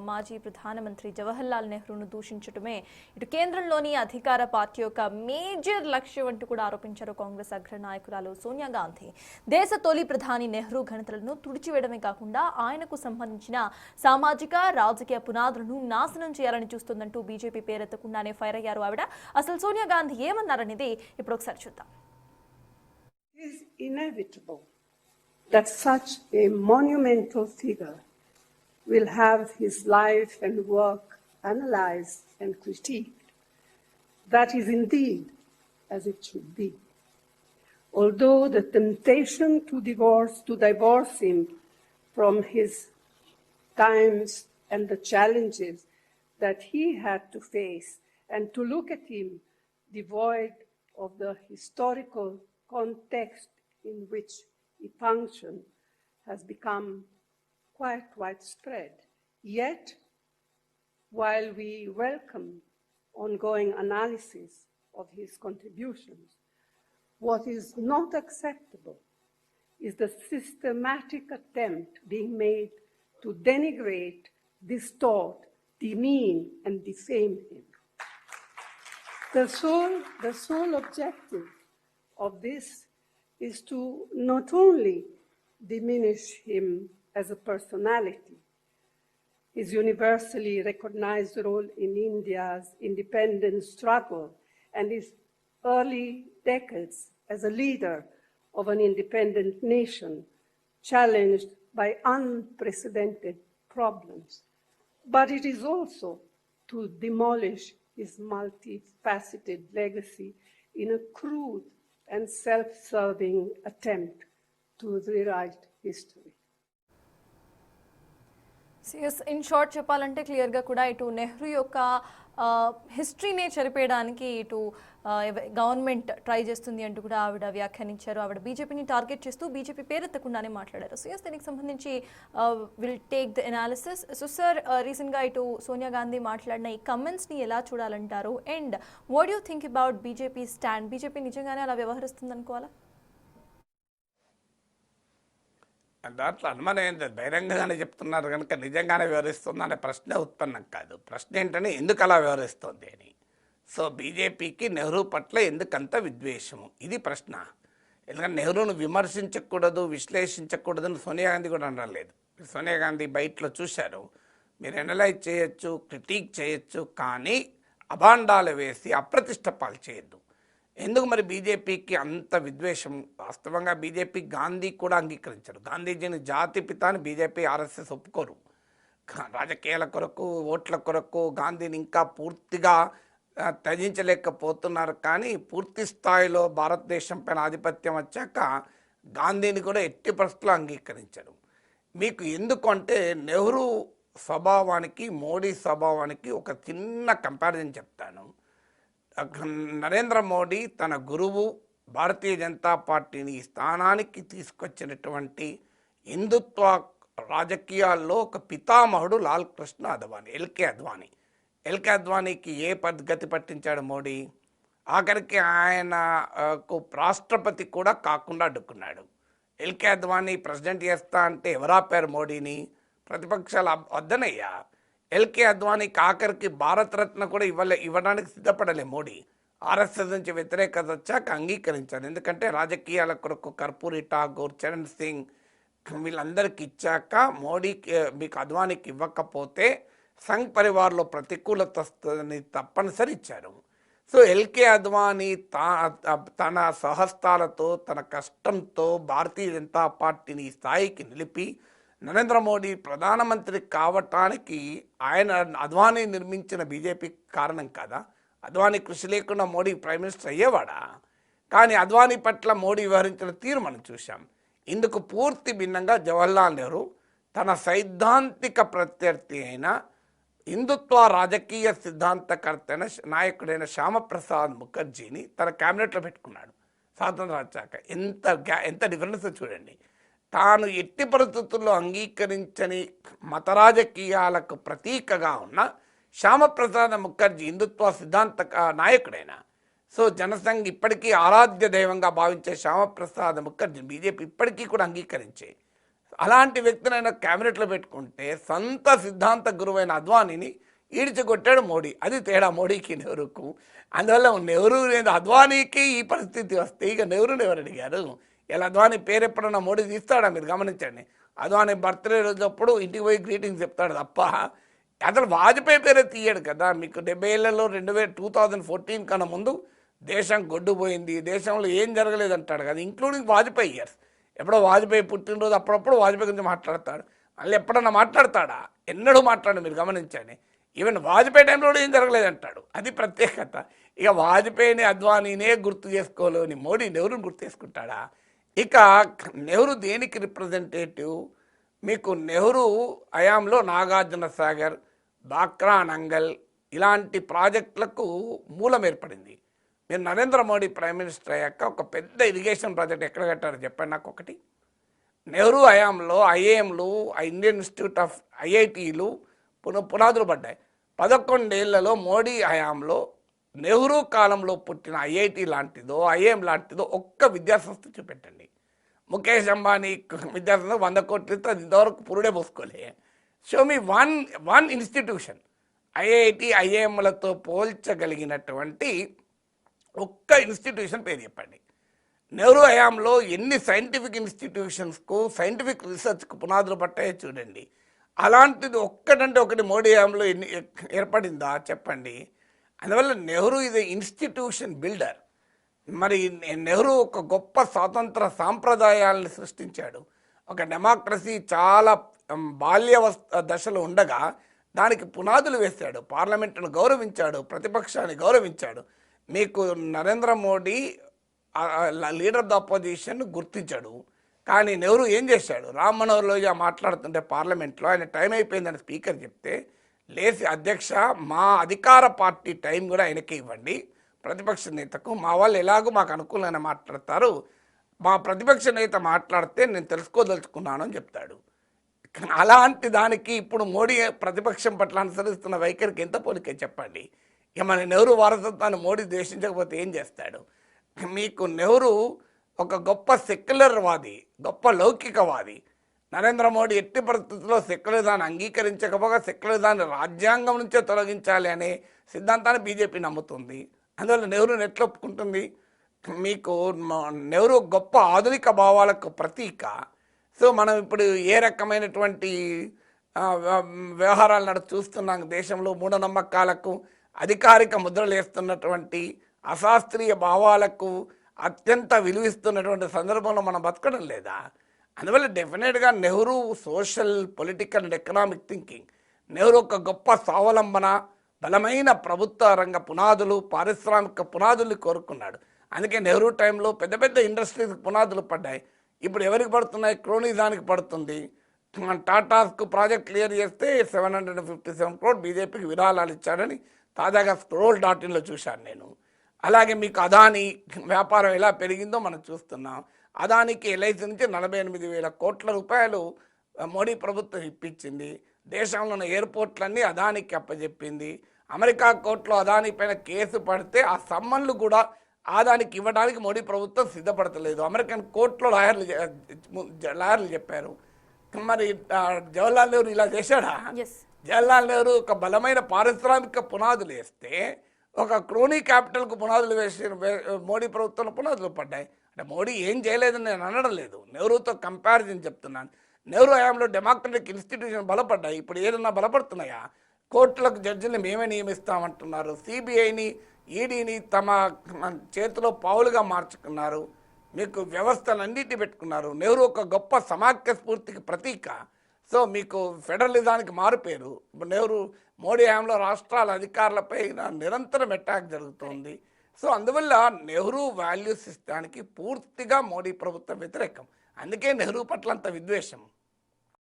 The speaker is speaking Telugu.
మాజీ ప్రధానమంత్రి జవహర్లాల్ నెహ్రూను దూషించడమే ఇటు కేంద్రంలోని అధికార పార్టీ యొక్క మేజర్ లక్ష్యం అంటూ కూడా ఆరోపించారు కాంగ్రెస్ అగ్రనాయకురాలు సోనియా గాంధీ. దేశ తొలి ప్రధాని నెహ్రూ ఘనతలను తుడిచివేయడమే కాకుండా ఆయనకు సంబంధించిన సామాజిక రాజకీయ పునాదులను నాశనం చేయాలని చూస్తుందంటూ బీజేపీ పేరెత్తకుండానే ఫైర్ అయ్యారు ఆవిడ. అసలు సోనియా గాంధీ ఏమన్నారనేది ఇప్పుడు ఒకసారి చూద్దాం. It is inevitable that such a monumental figure will have his life and work analyzed and critiqued. That is indeed as it should be. Although the temptation to divorce him from his times and the challenges that he had to face, and to look at him devoid of the historical context in which he functioned, has become quite widespread. Yet, while we welcome ongoing analysis of his contributions, what is not acceptable is the systematic attempt being made to denigrate, distort, demean, and defame him. The sole objective of this is to not only diminish him as a personality, his universally recognized role in India's independence struggle, and his early decades as a leader of an independent nation challenged by unprecedented problems, but it is also to demolish his multifaceted legacy in a crude and self-serving attempt to rewrite history. In short చెప్పాలంటే క్లియర్గా కూడా ఇటు నెహ్రూ యొక్క హిస్టరీనే చెరిపేయడానికి ఇటు గవర్నమెంట్ ట్రై చేస్తుంది అంటూ కూడా ఆవిడ వ్యాఖ్యానించారు. ఆవిడ బీజేపీని టార్గెట్ చేస్తూ బీజేపీ పేరెత్తకుండానే మాట్లాడారు. సో దీనికి సంబంధించి will take the analysis. So sir, రీసెంట్గా ఇటు సోనియా గాంధీ మాట్లాడిన ఈ కమెంట్స్ని ఎలా చూడాలంటారు? And what you think about BJP stand? BJP నిజంగానే అలా వ్యవహరిస్తుంది అనుకోవాలా? దాంట్లో అనుమానం ఏంటి, బహిరంగంగానే చెప్తున్నారు కనుక నిజంగానే వివరిస్తుందనే ప్రశ్న ఉత్పన్నం కాదు. ప్రశ్న ఏంటంటే ఎందుకు అలా వివరిస్తుంది అని. సో బీజేపీకి నెహ్రూ పట్ల ఎందుకంత విద్వేషము, ఇది ప్రశ్న. ఎందుకంటే నెహ్రూను విమర్శించకూడదు, విశ్లేషించకూడదని సోనియా గాంధీ కూడా అనలేదు. సోనియా గాంధీ బయటలో చూశారు, మీరు ఎనలైజ్ చేయొచ్చు, క్రిటిక్ చేయొచ్చు, కానీ అభాండాలు వేసి అప్రతిష్ట పాలు చేయొద్దు. ఎందుకు మరి బీజేపీకి అంత విద్వేషం? వాస్తవంగా బీజేపీ గాంధీ కూడా అంగీకరించారు. గాంధీజీని జాతిపిత అని బీజేపీ ఆర్ఎస్ఎస్ ఒప్పుకోరు. రాజకీయాల కొరకు, ఓట్ల కొరకు గాంధీని ఇంకా పూర్తిగా త్యజించలేకపోతున్నారు. కానీ పూర్తి స్థాయిలో భారతదేశం పైన ఆధిపత్యం వచ్చాక గాంధీని కూడా ఎట్టి పరిస్థితుల్లో అంగీకరించారు. మీకు ఎందుకు అంటే నెహ్రూ స్వభావానికి మోడీ స్వభావానికి ఒక చిన్న కంపారిజన్ చెప్తాను. నరేంద్ర మోడీ తన గురువు భారతీయ జనతా పార్టీని ఈ స్థానానికి తీసుకొచ్చినటువంటి హిందుత్వ రాజకీయాల్లో ఒక పితామహుడు లాల్ కృష్ణ అద్వానీ, ఎల్కే అద్వానీ. ఎల్కే అద్వానీకి ఏ పద్ధతి పట్టించాడు మోడీ? ఆఖరికి ఆయనకు రాష్ట్రపతి కూడా కాకుండా అడ్డుకున్నాడు. ఎల్కే అద్వానీ ప్రెసిడెంట్ చేస్తా అంటే ఎవరాపారు మోడీని? ప్రతిపక్షాలు వద్దనయ్యా. ఎల్కే అద్వానీకి ఆఖరికి భారతరత్న కూడా ఇవ్వడానికి సిద్ధపడలే మోడీ. ఆర్ఎస్ఎస్ నుంచి వ్యతిరేకత వచ్చాక అంగీకరించారు. ఎందుకంటే రాజకీయాల కొరకు కర్పూరి ఠాగూర్, చరణ్ సింగ్ వీళ్ళందరికీ ఇచ్చాక మోడీకి మీకు అద్వానీకి ఇవ్వకపోతే సంఘ్ పరివార్లో ప్రతికూలత వస్తుందని తప్పనిసరి ఇచ్చారు. సో ఎల్కే అద్వానీ తన స్వహస్తాలతో, తన కష్టంతో భారతీయ జనతా పార్టీని ఈ స్థాయికి నిలిపి నరేంద్ర మోడీ ప్రధానమంత్రి కావటానికి ఆయన అద్వానీ నిర్మించిన బీజేపీ కారణం కదా. అద్వానీ కృషి లేకుండా మోడీ ప్రైమ్ మినిస్టర్ అయ్యేవాడా? కానీ అద్వానీ పట్ల మోడీ వ్యవహరించిన తీరు మనం చూసాం. ఇందుకు పూర్తి భిన్నంగా జవహర్లాల్ నెహ్రూ తన సైద్ధాంతిక ప్రత్యర్థి అయిన హిందుత్వ రాజకీయ సిద్ధాంతకర్త అయిన నాయకుడైన శ్యామప్రసాద్ ముఖర్జీని తన క్యాబినెట్లో పెట్టుకున్నాడు. స్వాతంత్రం వచ్చాక ఎంత డిఫరెన్స్ చూడండి. తాను ఎట్టి పరిస్థితుల్లో అంగీకరించని మత రాజకీయాలకు ప్రతీకగా ఉన్న శ్యామప్రసాద్ ముఖర్జీ హిందుత్వ సిద్ధాంత నాయకుడైన, సో జనసంఘ్ ఇప్పటికీ ఆరాధ్య దైవంగా భావించే శ్యామప్రసాద్ ముఖర్జీ బీజేపీ ఇప్పటికీ కూడా అంగీకరించే అలాంటి వ్యక్తిని ఆయన క్యాబినెట్లో పెట్టుకుంటే సొంత సిద్ధాంత గురువైన అద్వానీని ఈడ్చికొట్టాడు మోడీ. అది తేడా మోడీకి నెహ్రూకు. అందువల్ల నెహ్రూ లేదు, అద్వానీకి ఈ పరిస్థితి వస్తే ఇక నెహ్రూని ఎవరు అడిగారు? ఇలా అద్వానీ పేరు ఎప్పుడన్నా మోడీ తీస్తాడా? మీరు గమనించండి. అద్వానీ బర్త్డే రోజప్పుడు ఇంటికి పోయి గ్రీటింగ్స్ చెప్తాడు తప్ప అసలు వాజ్పేయి పేరే తీయడు కదా. మీకు 70 ఏళ్లలో 2014 కన్నా ముందు దేశం గొడ్డుపోయింది, దేశంలో ఏం జరగలేదు అంటాడు కదా, ఇంక్లూడింగ్ వాజ్పేయి ఇయర్స్. ఎప్పుడో వాజ్పేయి పుట్టినరోజు అప్పుడప్పుడు వాజ్పేయి గురించి మాట్లాడతాడు. మళ్ళీ ఎప్పుడన్నా మాట్లాడతాడా? ఎన్నడూ మాట్లాడు. మీరు గమనించండి. ఈవెన్ వాజ్పేయి టైంలో కూడా ఏం జరగలేదు అంటాడు. అది ప్రత్యేకత. ఇక వాజ్పేయిని అద్వానీనే గుర్తు చేసుకోలేని మోడీ నెహ్రూని గుర్తు చేసుకుంటాడా? ఇక నెహ్రూ దేనికి రిప్రజెంటేటివ్? మీకు నెహ్రూ హయాంలో నాగార్జున సాగర్, బాక్రా నంగల్ ఇలాంటి ప్రాజెక్టులకు మూలం ఏర్పడింది. మీరు నరేంద్ర మోడీ ప్రైమ్ మినిస్టర్ అయ్యాక ఒక పెద్ద ఇరిగేషన్ ప్రాజెక్ట్ ఎక్కడ కట్టారో చెప్పండి నాకు ఒకటి. నెహ్రూ హయాంలో ఐఏఎంలు, ఇండియన్ ఇన్స్టిట్యూట్ ఆఫ్ ఐఐటీలు పునాదులు పడ్డాయి. 11 ఏళ్లలో మోడీ హయాంలో నెహ్రూ కాలంలో పుట్టిన ఐఐటి లాంటిదో ఐఏఎం లాంటిదో ఒక్క విద్యాసంస్థ చూపెట్టండి. ముఖేష్ అంబానీ విద్యాసంస్థ 100 కోట్లు ఇస్తే అది ఇంతవరకు పురుడే పోసుకోలే. Show me one institution IIT ఐఏఎంలతో పోల్చగలిగినటువంటి ఒక్క ఇన్స్టిట్యూషన్ పేరు చెప్పండి. నెహ్రూ హయాంలో ఎన్ని సైంటిఫిక్ ఇన్స్టిట్యూషన్స్కు సైంటిఫిక్ రీసెర్చ్కు పునాదులు పట్టాయో చూడండి. అలాంటిది ఒక్కటంటే ఒకటి మోడీ హయాంలో ఎన్ని ఏర్పడిందా చెప్పండి. అందువల్ల నెహ్రూ ఇది ఇన్స్టిట్యూషన్ బిల్డర్. మరి నెహ్రూ ఒక గొప్ప స్వాతంత్ర సాంప్రదాయాలను సృష్టించాడు. ఒక డెమోక్రసీ చాలా దశలో ఉండగా దానికి పునాదులు వేశాడు. పార్లమెంటును గౌరవించాడు, ప్రతిపక్షాన్ని గౌరవించాడు. మీకు Narendra Modi leader of the opposition గుర్తించాడు. కానీ నెహ్రూ ఏం చేశాడు? రామ్ మనోహర్ లోహియా మాట్లాడుతుంటే పార్లమెంట్లో ఆయన టైం అయిపోయిందని స్పీకర్ చెప్తే లేచి, అధ్యక్ష మా అధికార పార్టీ టైం కూడా ఆయనకే ఇవ్వండి, ప్రతిపక్ష నేతకు. మా వాళ్ళు ఎలాగో మాకు అనుకూలంగా మాట్లాడతారు, మా ప్రతిపక్ష నేత మాట్లాడితే నేను తెలుసుకోదలుచుకున్నాను అని చెప్తాడు. అలాంటి దానికి ఇప్పుడు మోడీ ప్రతిపక్షం పట్ల అనుసరిస్తున్న వైఖరికి ఎంత పోలికే చెప్పండి. ఇక మన నెహ్రూ వారసత్వాన్ని మోడీ ద్వేషించకపోతే ఏం చేస్తాడు? మీకు నెహ్రూ ఒక గొప్ప సెక్యులర్వాది, గొప్ప లౌకికవాది. నరేంద్ర మోడీ ఎట్టి పరిస్థితుల్లో సెక్యులరిజాన్ని అంగీకరించకపోగా సెక్యులరిజాన్ని రాజ్యాంగం నుంచే తొలగించాలి అనే సిద్ధాంతాన్ని బీజేపీ నమ్ముతుంది. అందువల్ల నెహ్రూని ఎట్లా ఒప్పుకుంటుంది? మీకు నెహ్రూ గొప్ప ఆధునిక భావాలకు ప్రతీక. సో మనం ఇప్పుడు ఏ రకమైనటువంటి వ్యవహారాలు చూస్తున్నాం దేశంలో, మూఢనమ్మకాలకు అధికారిక ముద్రలు వేస్తున్నటువంటి అశాస్త్రీయ భావాలకు అత్యంత విలువిస్తున్నటువంటి సందర్భంలో మనం బతకడం లేదా? అందువల్ల డెఫినెట్గా Nehru social, political and economic thinking. Nehru ఒక గొప్ప స్వావలంబన, బలమైన ప్రభుత్వ రంగ పునాదులు, పారిశ్రామిక పునాదులు కోరుకున్నాడు. అందుకే నెహ్రూ టైంలో పెద్ద పెద్ద ఇండస్ట్రీస్కి పునాదులు పడ్డాయి. ఇప్పుడు ఎవరికి పడుతున్నాయి? క్రోనిజానికి పడుతుంది. టాటాస్కు ప్రాజెక్ట్ క్లియర్ చేస్తే 757 crore బీజేపీకి విరాళాలు ఇచ్చాడని తాజాగా scroll.in చూశాను నేను. అలాగే మీకు అదానీ వ్యాపారం ఎలా పెరిగిందో మనం చూస్తున్నాం. అదానికి ఎల్ఐసి నుంచి 48,000 కోట్ల రూపాయలు మోడీ ప్రభుత్వం ఇప్పించింది. దేశంలో ఉన్న ఎయిర్పోర్ట్లన్నీ అదానికి అప్పచెప్పింది. అమెరికా కోర్టులో అదానీ పైన కేసు పడితే ఆ సమ్మన్లు కూడా అదానికి ఇవ్వడానికి మోడీ ప్రభుత్వం సిద్ధపడతలేదు. అమెరికన్ కోర్టులో లాయర్లు చెప్పారు. మరి జవహర్లాల్ నెహ్రూ ఇలా చేశాడా? జవహర్లాల్ నెహ్రూ ఒక బలమైన పారిశ్రామిక పునాదులు వేస్తే ఒక క్రోనీ క్యాపిటల్కు పునాదులు వేసి మోడీ ప్రభుత్వంలో పునాదులు పడ్డాయి. అంటే మోడీ ఏం చేయలేదని నేను అనడం లేదు, నెహ్రూతో కంపారిజన్ చెప్తున్నాను. నెహ్రూ హయాంలో డెమోక్రటిక్ ఇన్స్టిట్యూషన్ బలపడ్డాయి. ఇప్పుడు ఏదన్నా బలపడుతున్నాయా? కోర్టులకు జడ్జిని మేమే నియమిస్తామంటున్నారు. సిబిఐని, ఈడీని తమ చేతిలో పావులుగా మార్చుకున్నారు. మీకు వ్యవస్థలన్నిటి పెట్టుకున్నారు. నెహ్రూ ఒక గొప్ప సమాఖ్య స్ఫూర్తికి ప్రతీక. సో మీకు ఫెడరలిజానికి మారుపేరు. నెహ్రూ మోడీ హయాంలో రాష్ట్రాల అధికారులపై నిరంతరం అటాక్ జరుగుతోంది. సో అందువల్ల నెహ్రూ వాల్యూస్ సిస్టానికి పూర్తిగా మోడీ ప్రభుత్వం వ్యతిరేకం. అందుకే నెహ్రూ పట్ల అంత విద్వేషం.